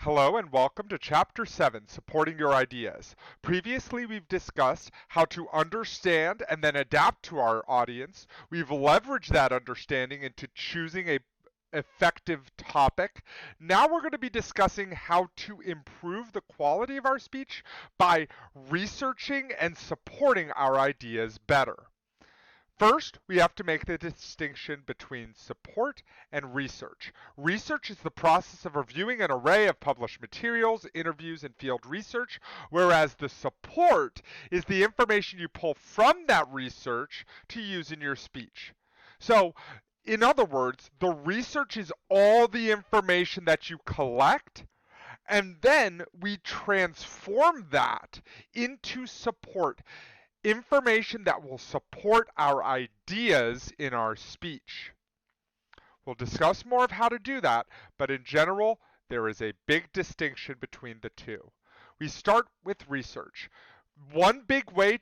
Hello and welcome to Chapter 7, Supporting Your Ideas. Previously, we've discussed how to understand and then adapt to our audience. We've leveraged that understanding into choosing a effective topic. Now we're going to be discussing how to improve the quality of our speech by researching and supporting our ideas better. First, we have to make the distinction between support and research. Research is the process of reviewing an array of published materials, interviews, and field research, whereas the support is the information you pull from that research to use in your speech. So, in other words, the research is all the information that you collect, and then we transform that into support. Information that will support our ideas in our speech. We'll discuss more of how to do that, but in general, there is a big distinction between the two. We start with research. One big way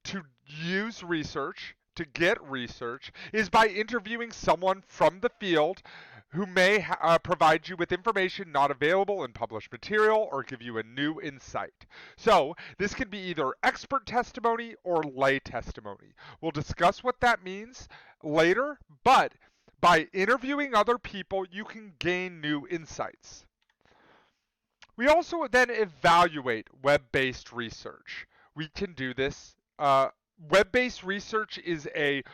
to use research, to get research, is by interviewing someone from the field who may provide you with information not available in published material or give you a new insight. So, this can be either expert testimony or lay testimony. We'll discuss what that means later, but by interviewing other people, you can gain new insights. We also then evaluate web-based research. We can do this. Web-based research is a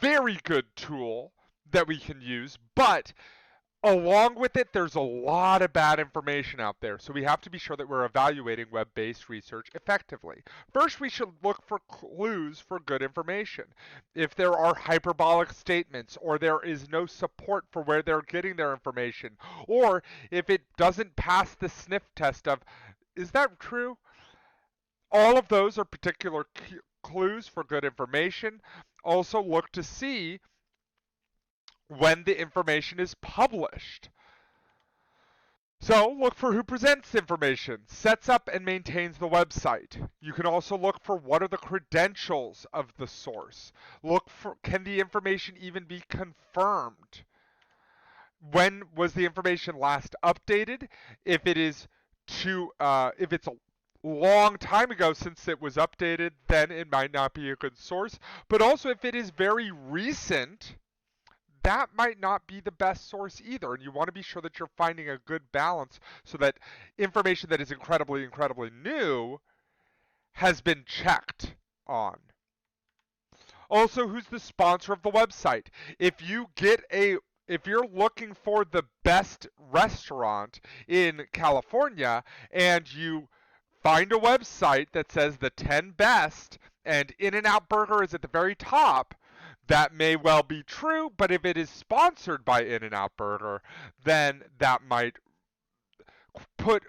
very good tool that we can use, but along with it, there's a lot of bad information out there, so we have to be sure that we're evaluating web-based research effectively. First, we should look for clues for good information. If there are hyperbolic statements, or there is no support for where they're getting their information, or if it doesn't pass the sniff test of, is that true? All of those are particular clues for good information. Also look to see when the information is published. So look for who presents information, sets up and maintains the website. You can also look for what are the credentials of the source. Look for, can the information even be confirmed? When was the information last updated? If it is if it's a long time ago since it was updated, then it might not be a good source. But also if it is very recent, that might not be the best source either. And you want to be sure that you're finding a good balance so that information that is incredibly, incredibly new has been checked on. Also, who's the sponsor of the website? If you're looking for the best restaurant in California and you find a website that says the 10 best and In-N-Out Burger is at the very top, that may well be true, but if it is sponsored by In-N-Out Burger, then that might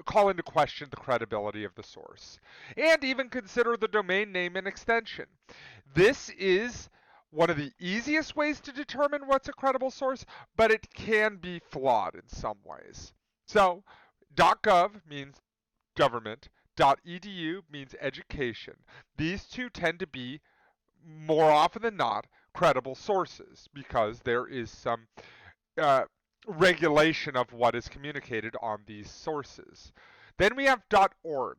call into question the credibility of the source. And even consider the domain name and extension. This is one of the easiest ways to determine what's a credible source, but it can be flawed in some ways. So, .gov means government, .edu means education. These two tend to be, more often than not, credible sources because there is some regulation of what is communicated on these sources. Then we have .org.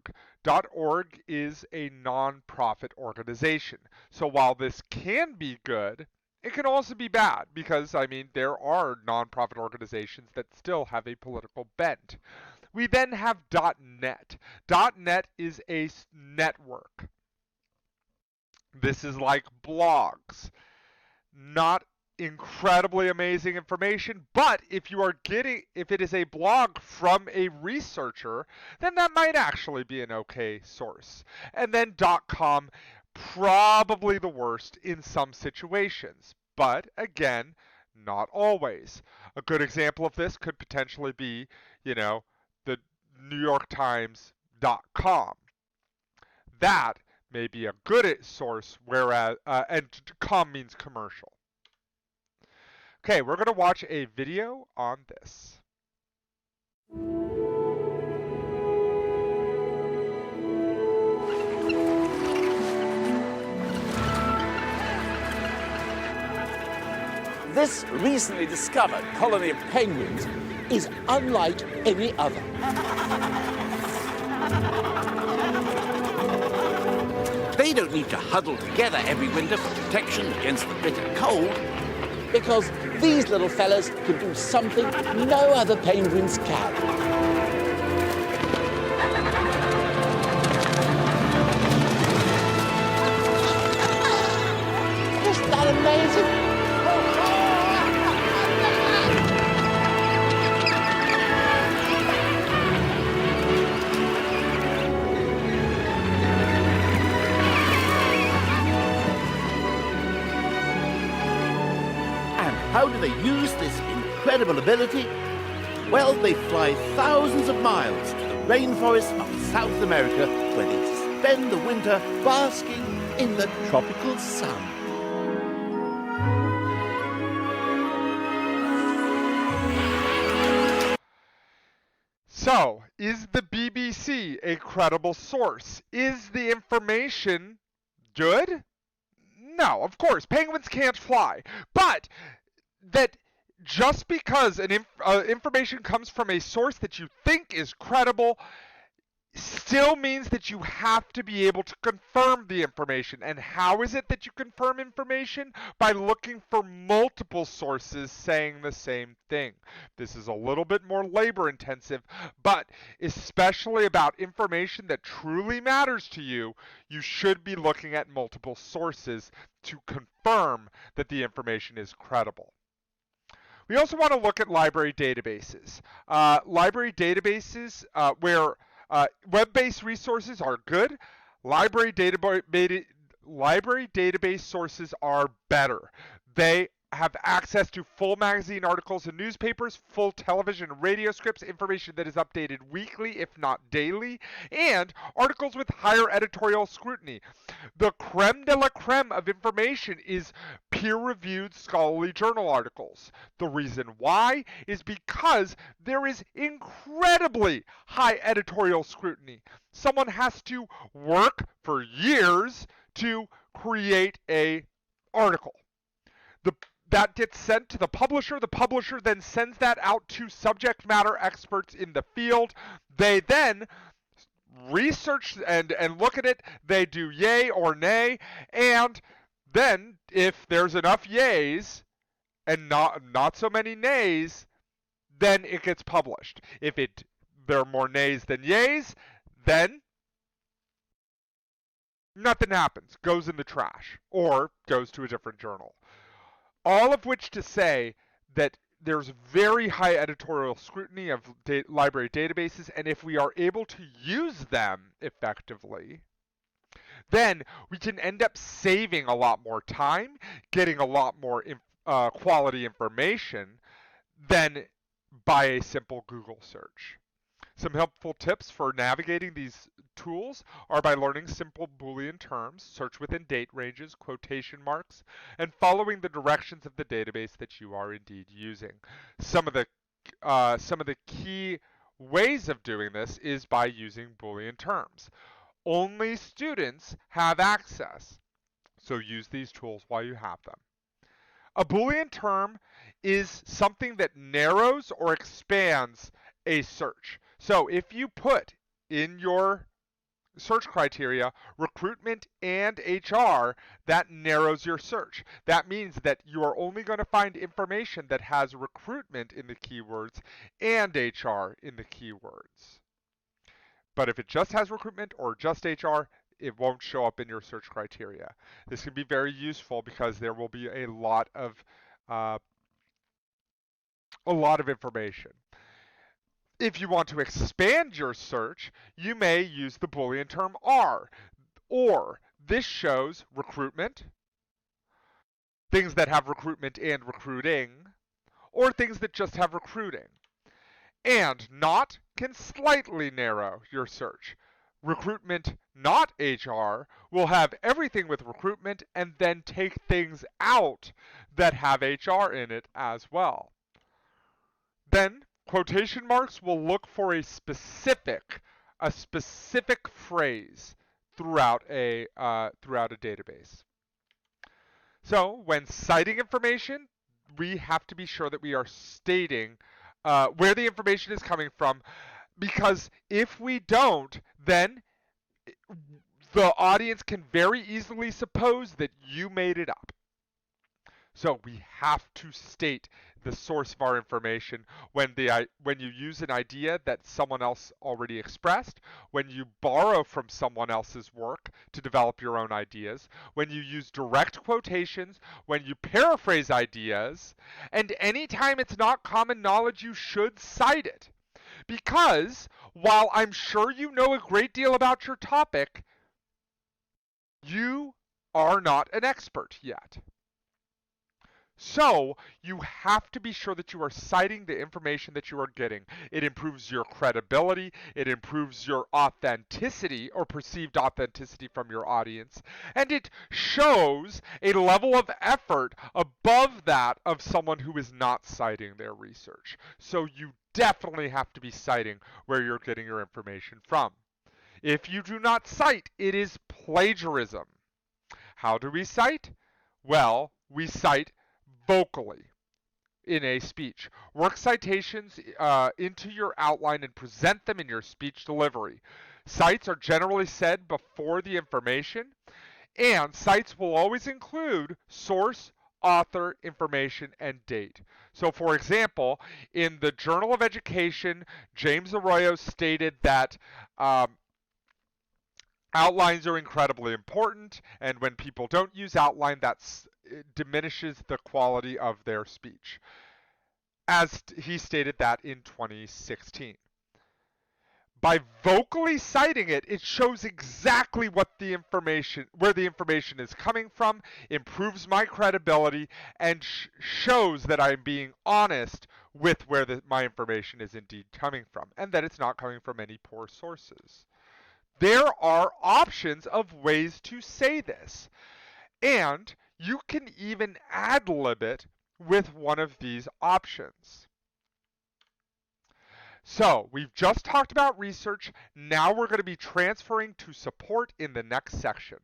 .org is a non-profit organization. So while this can be good, it can also be bad because, I mean, there are non-profit organizations that still have a political bent. We then have .net. .net is a network. This is like blogs. Not incredibly amazing information, but if it is a blog from a researcher, then that might actually be an okay source. And then .com, probably the worst in some situations, but again, not always. A good example of this could potentially be, the NewYorkTimes.com. That may be a good source, whereas, and com means commercial. Okay, we're going to watch a video on this. This recently discovered colony of penguins is unlike any other. They don't need to huddle together every winter for protection against the bitter cold, because these little fellas can do something no other penguins can. Isn't that amazing? How do they use this incredible ability? Well, they fly thousands of miles to the rainforests of South America, where they spend the winter basking in the tropical sun. So, is the BBC a credible source? Is the information good? No, of course, penguins can't fly. But that just because information comes from a source that you think is credible still means that you have to be able to confirm the information. And how is it that you confirm information? By looking for multiple sources saying the same thing. This is a little bit more labor intensive, but especially about information that truly matters to you, you should be looking at multiple sources to confirm that the information is credible. We also want to look at library databases. Library databases where web-based resources are good. Library database sources are better. They have access to full magazine articles and newspapers, full television and radio scripts, information that is updated weekly, if not daily, and articles with higher editorial scrutiny. The creme de la creme of information is peer-reviewed scholarly journal articles. The reason why is because there is incredibly high editorial scrutiny. Someone has to work for years to create an article. That gets sent to the publisher. The publisher then sends that out to subject matter experts in the field. They then research and look at it. They do yay or nay. And then if there's enough yays and not so many nays, then it gets published. If there are more nays than yays, then nothing happens. Goes in the trash or goes to a different journal. All of which to say that there's very high editorial scrutiny of library databases, and if we are able to use them effectively, then we can end up saving a lot more time, getting a lot more quality information than by a simple Google search. Some helpful tips for navigating these tools are by learning simple Boolean terms, search within date ranges, quotation marks, and following the directions of the database that you are indeed using. Some of the key ways of doing this is by using Boolean terms. Only students have access, so use these tools while you have them. A Boolean term is something that narrows or expands a search. So if you put in your search criteria recruitment and HR, that narrows your search. That means that you are only going to find information that has recruitment in the keywords and HR in the keywords. But if it just has recruitment or just HR, it won't show up in your search criteria. This can be very useful because there will be a lot of information. If you want to expand your search, you may use the Boolean term R, or this shows recruitment, things that have recruitment and recruiting, or things that just have recruiting. And not can slightly narrow your search. Recruitment not HR will have everything with recruitment and then take things out that have HR in it as well. Then quotation marks will look for a specific phrase throughout a database. So when citing information, we have to be sure that we are stating where the information is coming from, because if we don't, then the audience can very easily suppose that you made it up. So we have to state the source of our information when you use an idea that someone else already expressed, when you borrow from someone else's work to develop your own ideas, when you use direct quotations, when you paraphrase ideas, and anytime it's not common knowledge, you should cite it. Because while I'm sure you know a great deal about your topic, you are not an expert yet. So you have to be sure that you are citing the information that you are getting. It improves your credibility, it improves your authenticity or perceived authenticity from your audience, and it shows a level of effort above that of someone who is not citing their research. So you definitely have to be citing where you're getting your information from. If you do not cite, it is plagiarism. How do we cite? Well, we cite vocally in a speech. Work citations into your outline and present them in your speech delivery. Cites are generally said before the information, and cites will always include source, author, information, and date. So, for example, in the Journal of Education, James Arroyo stated that outlines are incredibly important, and when people don't use outline, that diminishes the quality of their speech, as he stated that in 2016. By vocally citing it, it shows exactly what the information, where the information is coming from, improves my credibility, and shows that I'm being honest with where my information is indeed coming from, and that it's not coming from any poor sources. There are options of ways to say this, and you can even ad-lib it with one of these options. So we've just talked about research. Now we're going to be transferring to support in the next section.